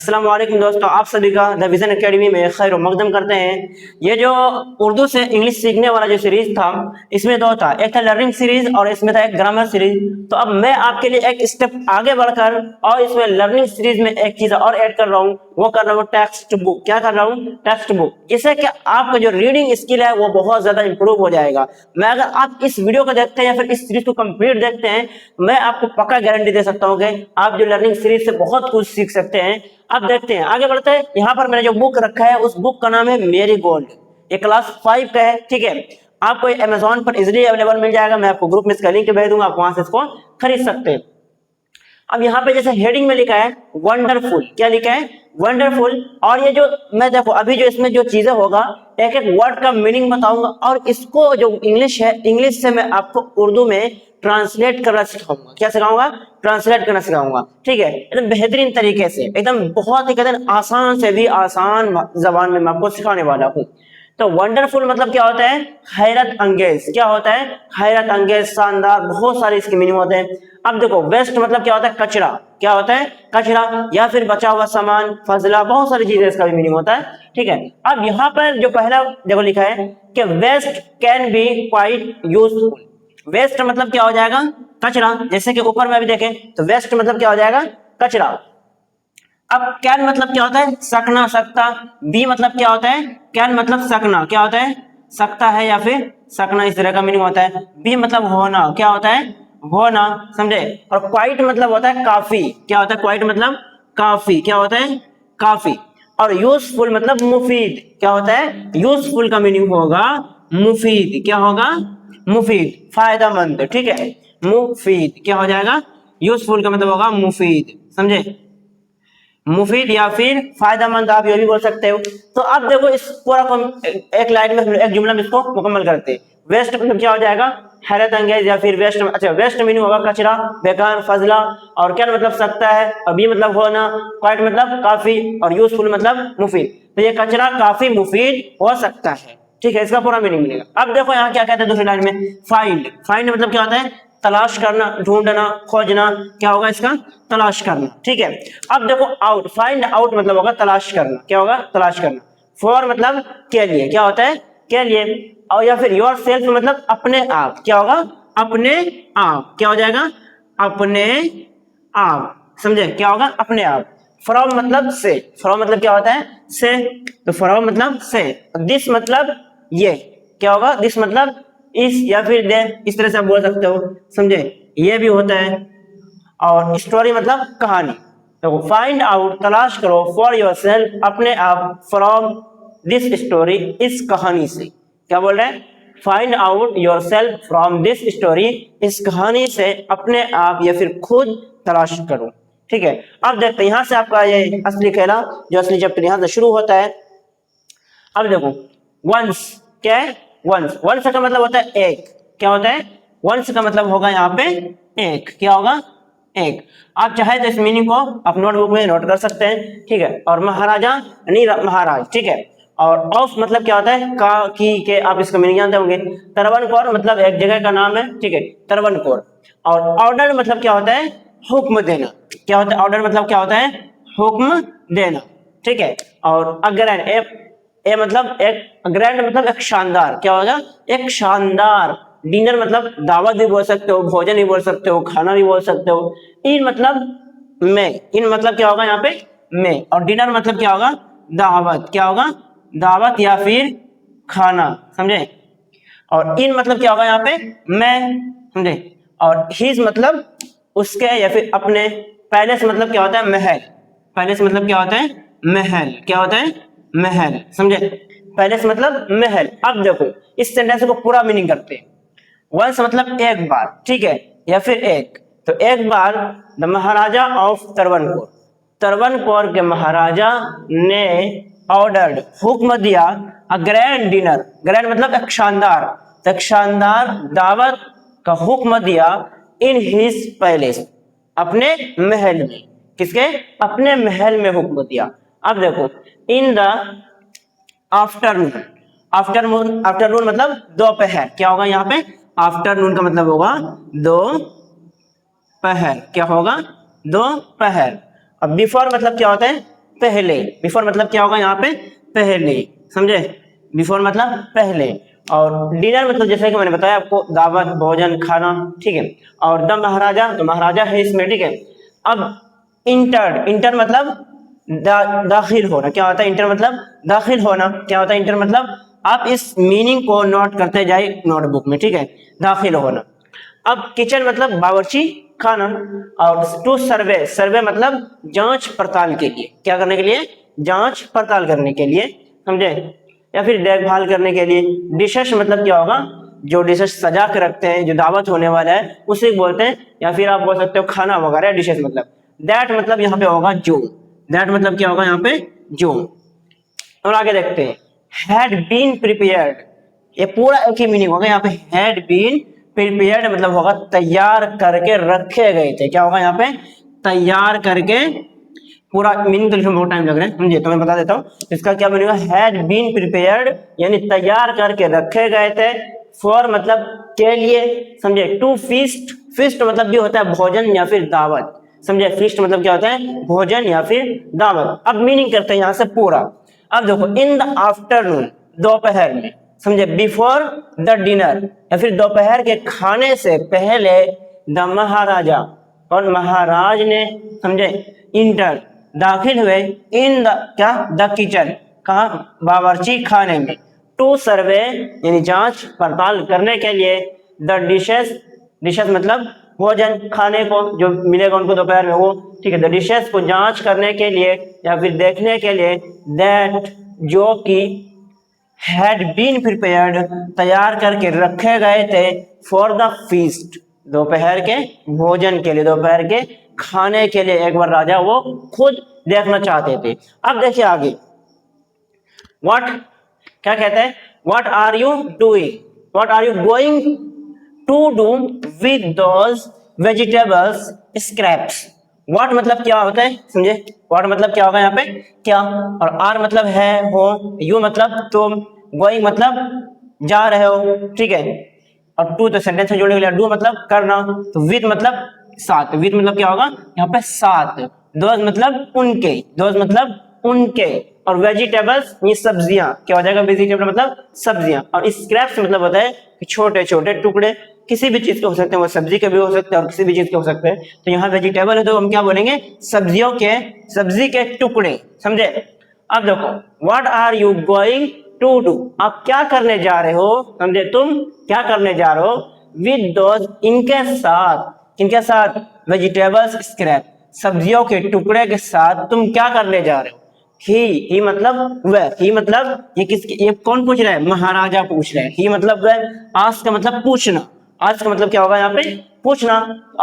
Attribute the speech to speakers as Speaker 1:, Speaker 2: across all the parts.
Speaker 1: अस्सलाम वालेकुम दोस्तों, आप सभी का द विजन एकेडमी में खैर मकदम करते हैं। ये जो उर्दू से इंग्लिश सीखने वाला जो सीरीज था, इसमें दो था, एक था लर्निंग सीरीज और इसमें था एक ग्रामर सीरीज। तो अब मैं आपके लिए एक स्टेप आगे बढ़कर और इसमें लर्निंग सीरीज में एक चीज और ऐड कर रहा हूँ, वो कर रहा हूँ टेक्स्ट बुक। क्या कर रहा हूँ? Text book. जिससे कि आपका जो रीडिंग स्किल है वो बहुत ज्यादा इंप्रूव हो जाएगा। मैं अगर आप इस वीडियो को देखते हैं या फिर इस सीरीज को कंप्लीट देखते हैं, मैं आपको पक्का गारंटी दे सकता हूँ कि आप जो लर्निंग सीरीज से बहुत कुछ सीख सकते हैं। अब देखते हैं, आगे बढ़ते हैं। यहाँ पर मैंने जो बुक रखा है उस बुक का नाम है मेरी गोल्ड। ये क्लास 5 का है, ठीक है। आपको अमेजोन पर इजिली अवेलेबल मिल जाएगा। मैं आपको ग्रुप में इसका लिंक भेज दूंगा, आप वहां से इसको खरीद सकते हैं। अब यहाँ पे जैसे हेडिंग में लिखा है वंडरफुल, क्या लिखा है? वंडरफुल। और ये जो मैं देखो अभी जो इसमें जो चीजें होगा, एक एक वर्ड का मीनिंग बताऊंगा और इसको जो इंग्लिश है, इंग्लिश से मैं आपको उर्दू में ट्रांसलेट करना सिखाऊंगा। क्या सिखाऊंगा? ट्रांसलेट करना सिखाऊंगा, ठीक है। एकदम बेहतरीन तरीके से, एकदम बहुत ही कहते हैं आसान से भी आसान जबान में मैं आपको सिखाने वाला हूँ। तो वंडरफुल मतलब क्या होता है? हैरत अंगेज। क्या होता है? हैरत अंगेज, शानदार, बहुत सारे इसके मीनिंग होते हैं। अब देखो वेस्ट मतलब क्या होता है? कचरा। क्या होता है? कचरा, या फिर बचा हुआ सामान, फजला, बहुत सारी चीजें इसका भी मीनिंग होता है, ठीक है। अब यहाँ पर जो पहला देखो लिखा है कि waste can be quite useful. Waste मतलब क्या हो जाएगा? कचरा। जैसे कि ऊपर में भी देखें तो वेस्ट मतलब क्या हो जाएगा? कचरा। अब कैन मतलब क्या होता है? सकना, सकता। बी मतलब क्या होता है? कैन मतलब सकना, क्या होता है? सकता है या फिर सकना, इस तरह का मीनिंग होता है। बी मतलब होना, क्या होता है? होना, समझे। और क्वाइट मतलब होता है काफी। क्या होता है? क्वाइट मतलब काफी, क्या होता है? काफी। और यूजफुल मतलब मुफीद। क्या होता है? यूजफुल का मीनिंग होगा मुफीद। क्या होगा? मुफीद, फायदेमंद, ठीक है। मुफीद क्या हो जाएगा? यूजफुल का मतलब होगा मुफीद, समझे। मुफीद या फिर फायदेमंद, आप ये भी बोल सकते हो। तो अब देखो इस पूरा को एक लाइन में, एक जुमला में इसको मुकम्मल करते हैं। वेस्ट मतलब क्या हो जाएगा? हैरत अंगेज या फिर वेस्ट। अच्छा, वेस्ट मीनिंग होगा कचरा, बेकार, फजला। और क्या मतलब सकता है, और बी मतलब होना, क्वाइट मतलब काफी, और यूजफुल मतलब मुफीद। तो ये कचरा काफी मुफीद हो सकता है, ठीक है। इसका पूरा मीनिंग मिलेगा। अब देखो यहाँ क्या कहते हैं दूसरी लाइन में, फाइंड। फाइंड मतलब क्या होता है? तलाश करना, ढूंढना, खोजना। क्या होगा इसका? तलाश करना, ठीक है। अब देखो आउट, फाइंड आउट मतलब होगा तलाश करना। क्या होगा? तलाश करना। फॉर मतलब के लिए, क्या होता है? के लिए। और या फिर योर सेल्फ मतलब अपने आप। क्या होगा? अपने आप। क्या हो जाएगा? अपने आप, समझे। क्या होगा? अपने आप। फ्रॉम मतलब से। फ्रॉम मतलब क्या होता है? से। तो फ्रॉम मतलब से। दिस मतलब ये। क्या होगा? दिस मतलब इस या फिर दे, इस तरह से आप बोल सकते हो, समझे। ये भी होता है। और स्टोरी मतलब कहानी। तो फाइंड आउट तलाश करो, फॉर योर सेल्फ अपने आप, फ्रॉम दिस स्टोरी इस कहानी से। क्या बोल रहे हैं? Find out your self from this story, इस कहानी से अपने आप या फिर खुद तलाश करो, ठीक है। अब देखते हैं यहां से आपका ये असली कहना, जो असली चैप्टर यहां से शुरू होता है। अब देखो वंस, क्या है? वंस। वंस का मतलब होता है एक। क्या होता है? वंस का मतलब होगा यहाँ पे एक। क्या होगा? एक। आप चाहे तो इस मीनिंग को आप नोटबुक में नोट कर सकते हैं, ठीक है। और महाराजा नहीं, महाराज, ठीक है। और ऑफ मतलब क्या होता है? का, की, के, आप इसका मीनिंग जानते होंगे। तरवनकोर मतलब एक जगह का नाम है, ठीक है, तरवनकोर। और ऑर्डर मतलब क्या होता है? हुक्म देना। क्या होता है? ऑर्डर मतलब क्या होता है? हुक्म देना, ठीक है। और अग्रैंड, ए मतलब एक, ग्रैंड मतलब एक शानदार। क्या होगा? एक शानदार। डिनर मतलब दावत भी बोल सकते हो, भोजन भी बोल सकते हो, खाना भी बोल सकते हो। इन मतलब में, इन मतलब क्या होगा यहाँ पे? में। और डिनर मतलब क्या होगा? दावत। क्या होगा? दावत या फिर खाना, समझे। और इन मतलब क्या होगा यहाँ पे? मैं, समझे। और हिज मतलब उसके या फिर अपने। पैलेस मतलब क्या होता है? महल। पैलेस मतलब क्या होता है? महल। क्या होता है? महल, समझे। पैलेस मतलब महल। अब देखो इस सेंटेंस को पूरा मीनिंग करते हैं। वंस मतलब एक बार, ठीक है, या फिर एक। तो एक बार द महाराजा ऑफ तरवनकोर, तरवनकोर के महाराजा ने ऑर्डर्ड, हुक्म दिया, अ ग्रैंड डिनर। ग्रैंड मतलब एक शानदार, एक शानदार दावत का हुक्म दिया, इन हिज पैलेस, अपने महल में। किसके? अपने महल में हुक्म दिया। अब देखो in the afternoon. Afternoon, afternoon मतलब दोपहर। क्या होगा यहाँ पे? आफ्टरनून का मतलब होगा दोपहर। क्या होगा? दोपहर। अब बिफोर मतलब क्या होता है? पहले, बिफोर मतलब क्या होगा यहाँ पे पहले, समझे, बिफोर मतलब पहले। और डिनर मतलब जैसे कि मैंने बताया आपको दावत, भोजन, खाना, ठीक है। और द महाराजा, तो महाराजा है इसमें, ठीक है। अब इंटर, इंटर मतलब दाखिल होना, क्या होता है इंटर मतलब दाखिल होना, क्या होता है इंटर मतलब आप इस मीनिंग को नोट करते जाइए नोटबुक में, ठीक है, दाखिल होना। अब किचन मतलब बावर्ची खाना। और टू सर्वे, सर्वे मतलब जांच पड़ताल के लिए, क्या करने के लिए, जांच पड़ताल करने के लिए, समझे, या फिर देखभाल करने के लिए। डिशेस मतलब क्या होगा, जो डिशेस सजा के रखते हैं, जो दावत होने वाला है उसे बोलते हैं, या फिर आप बोल सकते हो खाना वगैरह, डिशेस मतलब। दैट मतलब यहाँ पे होगा जो, दैट मतलब क्या होगा यहाँ पे जो। और आगे देखते हैं, हैड बीन प्रिपेयर्ड, ये पूरा एक ही मीनिंग होगा यहाँ पे। हैड बीन प्रिपेयर्ड मतलब होगा तैयार करके रखे गए थे, क्या होगा यहाँ पे तैयार करके, पूरा मीनिंग तो लिखने में बहुत टाइम लग रहा है, समझिए, तो मैं बता देता हूँ इसका क्या मीनिंग है। हैड बीन प्रिपेयर्ड यानी तैयार करके रखे गए थे, फॉर मतलब के लिए, समझे, टू फीस्ट, फीस्ट मतलब भी होता है भोजन या फिर दावत, समझे, फीस्ट मतलब क्या होता है भोजन या फिर दावत। अब मीनिंग करते हैं यहाँ से पूरा। अब देखो, इन द आफ्टरनून, दोपहर में, समझे, बिफोर द डिनर या फिर दोपहर के खाने से पहले, द महाराजा और महाराज ने, समझे, इंटर दाखिल हुए, इन द क्या द किचन, कहा बावर्ची खाने में, टू सर्वे यानी जांच पड़ताल करने के लिए, द डिशेस, डिशेस मतलब भोजन खाने को जो मिलेगा उनको दोपहर में वो, ठीक है, द डिशेस को जांच करने के लिए या फिर देखने के लिए, दैट जो कि हैड बीन प्रिपेयर्ड तैयार करके रखे गए थे, फॉर द फीस्ट दोपहर के भोजन के लिए, दोपहर के खाने के लिए, एक बार राजा वो खुद देखना चाहते थे। अब देखिए आगे, व्हाट, क्या कहते हैं, what are you doing, what are you going to do with those vegetables scraps. What मतलब क्या होता है, समझे, व्हाट मतलब क्या होगा यहाँ पे क्या, और आर मतलब है हो, यू मतलब तुम, गोइंग मतलब जा रहे हो, ठीक है, और टू तो सेंटेंस में जोड़ने के लिए, डू मतलब करना, तो विद मतलब साथ, विद मतलब क्या होगा यहाँ पे साथ, दोज मतलब उनके, दोज मतलब उनके, और वेजिटेबल्स ये सब्जियां, क्या हो जाएगा वेजिटेबल मतलब सब्जियां, और स्क्रैप्स मतलब होता है कि छोटे छोटे टुकड़े, किसी भी चीज के हो सकते हैं, वो सब्जी के भी हो सकते हैं और किसी भी चीज के हो सकते हैं। तो यहाँ वेजिटेबल है तो हम क्या बोलेंगे सब्जियों के, सब्जी के टुकड़े, समझे। अब देखो, what are you going to do, आप क्या करने जा रहे हो, समझे, तुम क्या करने जा रहे हो, विद दोज इनके साथ, किनके साथ, वेजिटेबल्स स्क्रैप सब्जियों के टुकड़े के साथ तुम क्या करने जा रहे हो। ही मतलब वह, ही मतलब ये किसकी, ये कौन पूछ रहा है, महाराजा पूछ रहे हैं। ही मतलब वह, आस्क का मतलब पूछना, आस्क का मतलब क्या होगा यहाँ पे पूछना।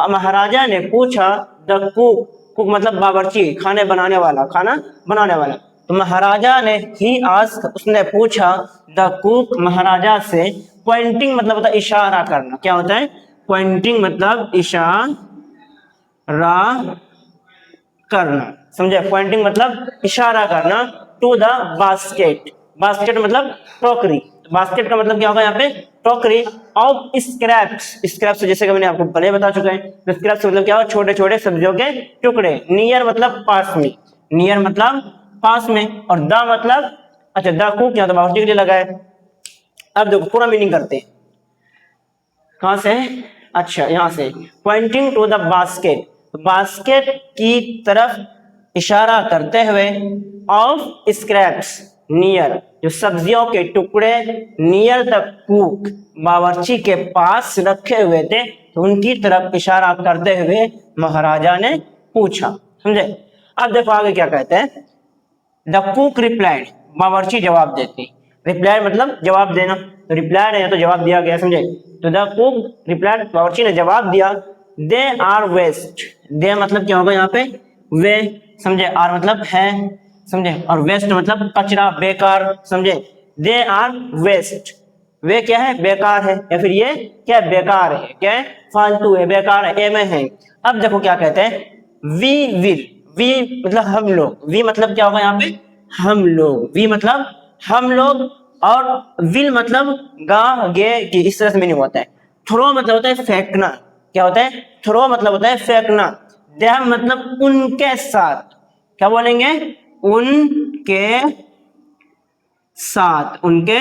Speaker 1: महाराजा ने पूछा, द कुक, कुक मतलब बावर्ची खाने बनाने वाला, खाना बनाने वाला, तो महाराजा ने, ही आस्क उसने पूछा, द कुक महाराजा से, पॉइंटिंग मतलब होता है इशारा करना, क्या होता है पॉइंटिंग मतलब इशारा करना, समझे, पॉइंटिंग मतलब इशारा करना, टू द बास्केट, बास्केट मतलब टोकरी, बास्केट का मतलब क्या होगा यहाँ पे टोकरी, ऑफ स्क्रैप्स, स्क्रैप्स जैसे कि मैंने आपको पहले बता चुका है, तो स्क्रैप्स मतलब क्या होगा छोटे छोटे सब्जियों के टुकड़े, नियर मतलब पास में, नियर मतलब पास में, और द मतलब, अच्छा द कुक यहाँ तो बावर्ची के लिए लगा है। अब देखो पूरा मीनिंग करते हैं, कहां से, अच्छा यहां से, pointing to the basket, basket की तरफ इशारा करते हुए, ऑफ स्क्रैप्स नियर, जो सब्जियों के टुकड़े, नियर द कुक बावर्ची के पास रखे हुए थे, तो उनकी तरफ इशारा करते हुए महाराजा ने पूछा, समझे। अब देखो आगे क्या कहते हैं, द कुक रिप्लाइड, बावर्ची जवाब देते, रिप्लाई मतलब जवाब देना, तो रिप्लाइड है तो जवाब दिया गया, समझे, तो द कुक रिप्लाइड, बावर्ची ने जवाब दिया, दे आर वेस्ट, दे मतलब क्या होगा यहाँ पे वे, समझे, आर मतलब है, समझे, और वेस्ट मतलब कचरा बेकार, समझे, दे आर वेस्ट, वे क्या है बेकार है, या फिर ये क्या बेकार है, क्या है फालतू है, बेकार है, ए में है। अब देखो क्या कहते हैं, वी विल, वी मतलब हम लोग, वी मतलब क्या होगा यहाँ पे हम लोग, वी मतलब हम लोग, और विल मतलब गा गे की, इस तरह से मीनिंग होता है। थ्रो मतलब होता है फेंकना, क्या होता है थ्रो मतलब होता है फेंकना, देम मतलब उनके साथ, क्या बोलेंगे उनके साथ, उनके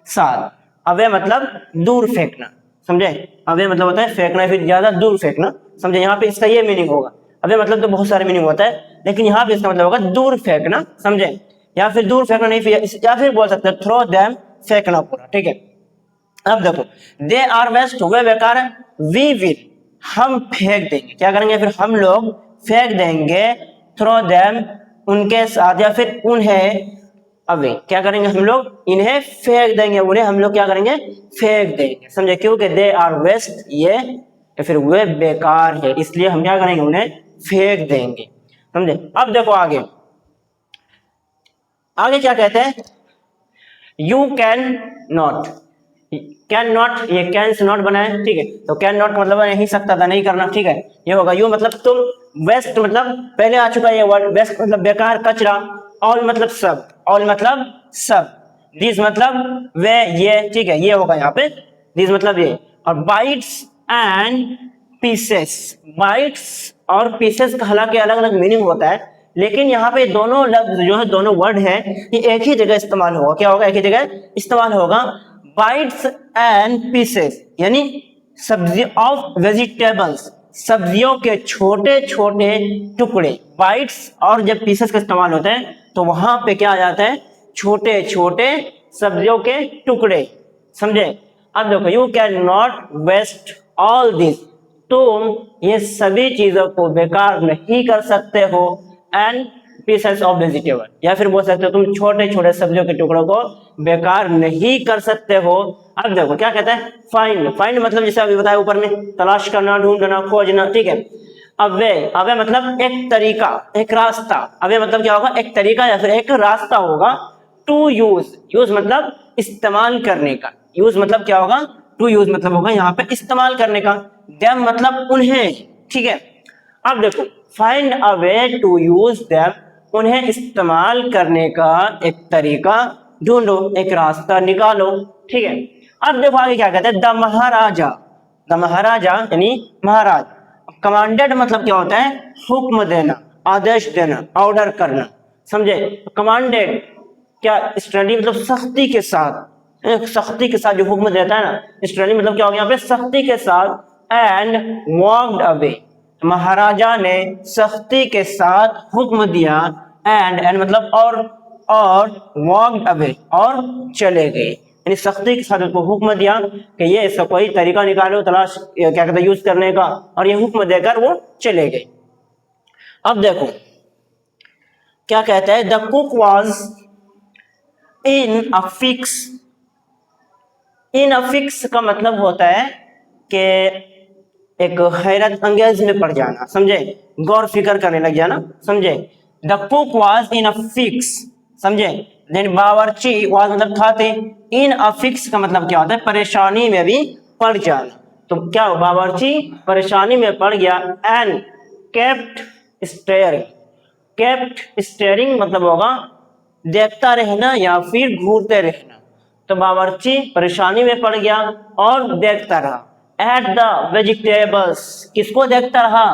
Speaker 1: साथ। अवे मतलब दूर फेंकना, समझे। अवे मतलब होता है फेंकना, फिर ज्यादा दूर फेंकना, समझे। यहाँ पे इसका ये मीनिंग होगा। अवे मतलब तो बहुत सारे मीनिंग होता है, लेकिन यहाँ पे इसका मतलब होगा दूर फेंकना, समझे। या फिर दूर फेंकना नहीं, या फिर बोल सकते हैं थ्रो देम, फेंकना पूरा, ठीक है। अब देखो, दे आर वेस्ट, वे बेकार है। वी विल, हम फेंक देंगे, क्या करेंगे फिर, हम लोग फेंक देंगे। थ्रो देम, उनके साथ, या फिर उन्हें अवे, क्या करेंगे हम लोग, इन्हें फेंक देंगे, उन्हें हम लोग क्या करेंगे, फेंक देंगे, समझे। क्योंकि दे आर वेस्ट, ये या फिर वे बेकार है, इसलिए हम क्या करेंगे, उन्हें फेंक देंगे, समझे। अब देखो आगे, आगे क्या कहते हैं, you can not. Can not, ये कैन से नॉट बना है, ठीक है। तो कैन नॉट मतलब नहीं सकता था, नहीं करना, ठीक है। ये होगा यू मतलब तुम, वेस्ट मतलब पहले आ चुका है ये वर्ड, वेस्ट मतलब बेकार, कचरा। ऑल मतलब सब, ऑल मतलब सब। दिस मतलब वे, ये, ठीक है, ये होगा यहाँ पे, दिस मतलब ये। और बाइट्स एंड पीसेस, बाइट्स और पीसेस का हालांकि अलग अलग मीनिंग होता है, लेकिन यहाँ पे दोनों लफ्ज जो है, दोनों वर्ड है, ये एक ही जगह इस्तेमाल होगा। क्या होगा, एक ही जगह इस्तेमाल होगा। बाइट्स एंड पीसेस यानी सब्जी ऑफ वेजिटेबल्स, सब्जियों के छोटे छोटे टुकड़े। बाइट्स और जब पीसेस का इस्तेमाल होता है तो वहां पे क्या आ जाता है, छोटे छोटे सब्जियों के टुकड़े, समझे। अब देखो, you can not waste all this, तुम ये सभी चीजों को बेकार नहीं कर सकते हो। एंड पीसेस ऑफ वेजिटेबल, या फिर बोल सकते हो तुम छोटे छोटे सब्जियों के टुकड़ों को बेकार नहीं कर सकते हो। अब देखो क्या कहता है, फाइंड। फाइंड मतलब जैसे अभी बताया ऊपर में, तलाश करना, ढूंढना, खोजना, ठीक है। अवे, अवे मतलब एक तरीका, एक रास्ता। अवे मतलब क्या होगा, एक तरीका या फिर एक रास्ता होगा। टू यूज, यूज मतलब इस्तेमाल करने का, यूज मतलब क्या होगा, टू यूज मतलब होगा यहाँ पे इस्तेमाल करने का। देम मतलब उन्हें, ठीक है। अब देखो, find a way to use them, उन्हें इस्तेमाल करने का एक तरीका ढूंढो, एक रास्ता निकालो, ठीक है। अब देखो आगे क्या कहते हैं, द महाराजा। द महाराजा यानी महाराज। कमांडेड मतलब क्या होता है, हुक्म देना, आदेश देना, ऑर्डर करना, समझे। कमांडेड क्या, स्टडी मतलब सख्ती के साथ, सख्ती के साथ जो हुक्म देता है ना, स्टडी मतलब क्या हो गया यहाँ पे, सख्ती के साथ। एंड वॉक्ड अवे, महाराजा ने सख्ती के साथ हुक्म दिया। एंड मतलब और वॉक्ड अवे और चले गए, यानी सख्ती के साथ उसको हुक्म दिया कि ये इसका कोई तरीका निकालो, तलाश क्या कहते हैं यूज करने का, और ये हुक्म देकर वो चले गए। अब देखो क्या कहता है, the cook was in a fix. In a fix का मतलब होता है कि एक हैरत अंगेज में पड़ जाना, समझे, गौर फिक्र करने लग जाना, समझे। The cook was in a fix, समझे। देन बावर्ची, वॉज मतलब था थे, इन अ फिक्स का मतलब क्या होता है, परेशानी में भी पड़ जाना। तो क्या हो, बावर्ची परेशानी में पड़ गया। And kept steering, kept steering मतलब होगा देखता रहना या फिर घूरते रहना। तो बावर्ची परेशानी में पड़ गया और देखता रहा। एट द वेजिटेबल्स, किसको देखता रहा,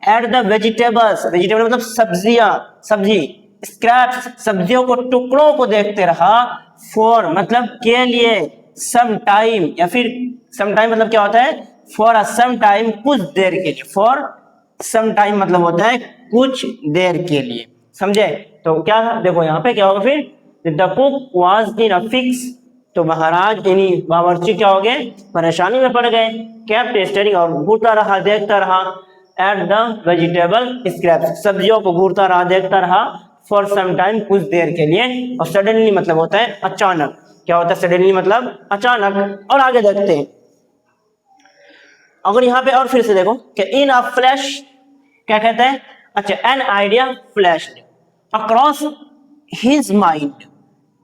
Speaker 1: एट द वेजिटेबल्स, वेजिटेबल मतलब सब्जियां, सब्जी। स्क्रैप्स, सब्जियों को, टुकड़ों को देखते रहा। फॉर मतलब के लिए, सम टाइम, या फिर सम टाइम मतलब क्या होता है, फॉर अ सम टाइम, कुछ देर के लिए। फॉर सम टाइम मतलब होता है कुछ देर के लिए, समझे। तो क्या देखो यहाँ पे क्या होगा फिर, the cook was in a fix, तो महाराज यानी बावर्ची क्या हो गए, परेशानी में पड़ गए। केप्ट स्टेयरिंग और घूरता रहा, देखता रहा। एट द वेजिटेबल स्क्रैप्स, सब्जियों को घूरता रहा, देखता रहा। फॉर सम टाइम, कुछ देर के लिए। और सडनली मतलब होता है अचानक। क्या होता है सडनली मतलब अचानक। और आगे देखते हैं, अगर यहाँ पे और फिर से देखो कि इन अ फ्लैश क्या कहते हैं, अच्छा, an idea flash across his mind.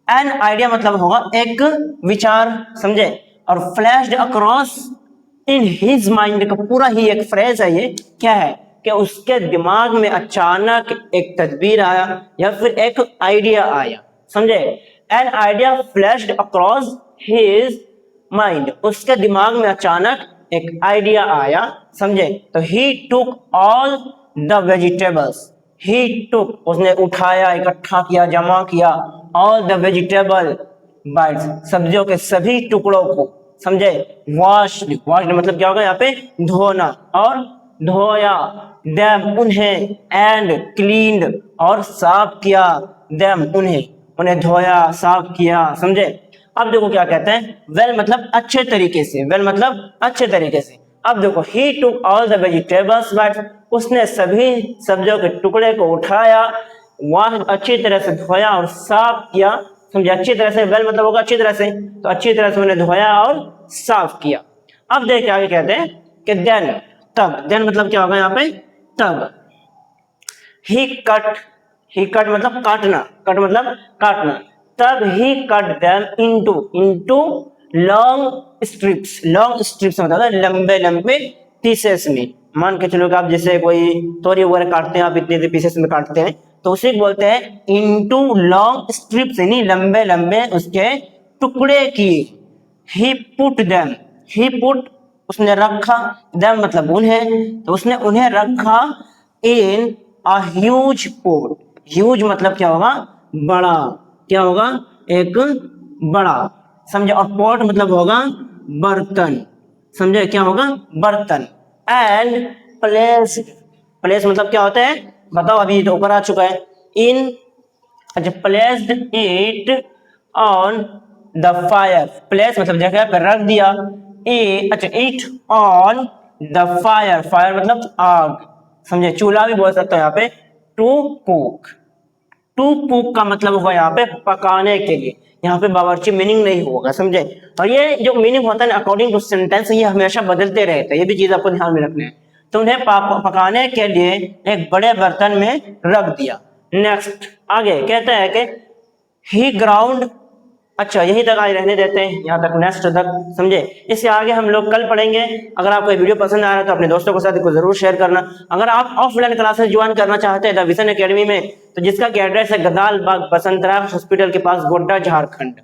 Speaker 1: An idea मतलब होगा एक विचार, समझे। और flashed across in his mind का पूरा ही एक फ्रेज है ये, क्या है कि उसके दिमाग में अचानक एक तदबीर आया या फिर एक आइडिया आया, समझे। An idea flashed across his mind, उसके दिमाग में अचानक एक आइडिया आया, समझे। तो ही टुक ऑल द वेजिटेबल्स, ही टुक उसने उठाया, इकट्ठा किया, जमा किया, ऑल द वेजिटेबल बाइट्स सब्जियों के सभी टुकड़ों को, समझे। वॉश्ड, वॉश्ड मतलब क्या होगा यहाँ पे धोना, और धोया, देम उन्हें, एंड क्लीन्ड और साफ किया, देम उन्हें धोया साफ किया, समझे। अब देखो क्या कहते हैं, वेल मतलब अच्छे तरीके से, वेल मतलब अच्छे तरीके से। अब देखो he took all the vegetables bites उसने सभी सब्जियों के टुकड़े को उठाया, वॉश अच्छी तरह से धोया और साफ किया, समझे। अच्छी तरह से, वेल मतलब होगा अच्छी तरह से, तो अच्छी तरह से उन्हें धोया और साफ किया। अब देखिए आगे कहते हैं कि देन, तब, देन मतलब क्या होगा यहाँ पे तब। ही कट मतलब काटना, कट मतलब काटना, तब he cut them into long strips, long strips मतलब लंबे लंबे पीसेस में। मान के चलो कि आप जैसे कोई तोरी वगैरह काटते हैं, आप इतने पीसेस में काटते हैं, तो उसे बोलते हैं इनटू लॉन्ग स्ट्रिप्स, यानी लंबे लंबे उसके टुकड़े किए। ही पुट देम, ही पुट उसने रखा, देम मतलब उन्हें, तो उसने उन्हें रखा इन अ ह्यूज पोट, ह्यूज मतलब क्या होगा बड़ा, क्या होगा एक बड़ा, समझे। और पोट मतलब होगा बर्तन, समझे, क्या होगा बर्तन। एंड प्लेस, प्लेस मतलब क्या होता है बताओ, अभी तो ऊपर आ चुका है। इन, अच्छा, placed it on the fire, place मतलब जगह पर रख दिया, अच्छा it on the fire, fire मतलब आग, समझे, चूल्हा भी बोल सकते हो यहाँ पे। टू कुक, टू कुक का मतलब होगा यहाँ पे पकाने के लिए, यहाँ पे बावर्ची मीनिंग नहीं होगा, समझे। और ये जो मीनिंग होता है ना अकॉर्डिंग टू सेंटेंस, ये हमेशा बदलते रहते हैं, ये भी चीज आपको ध्यान में रखना है। तो उन्हें पकाने के लिए एक बड़े बर्तन में रख दिया। नेक्स्ट आगे कहते हैं कि ही ग्राउंड, अच्छा यही तक आज रहने देते हैं, यहाँ तक नेक्स्ट तक, समझे। इससे आगे हम लोग कल पढ़ेंगे। अगर आपको ये वीडियो पसंद आ रहा है तो अपने दोस्तों के साथ इसको जरूर शेयर करना। अगर आप ऑफलाइन क्लासेस ज्वाइन करना चाहते हैं द विजन एकेडमी में, तो जिसका कि एड्रेस है गदाल बाग बसंतराय हॉस्पिटल के पास, गोड्डा, झारखंड।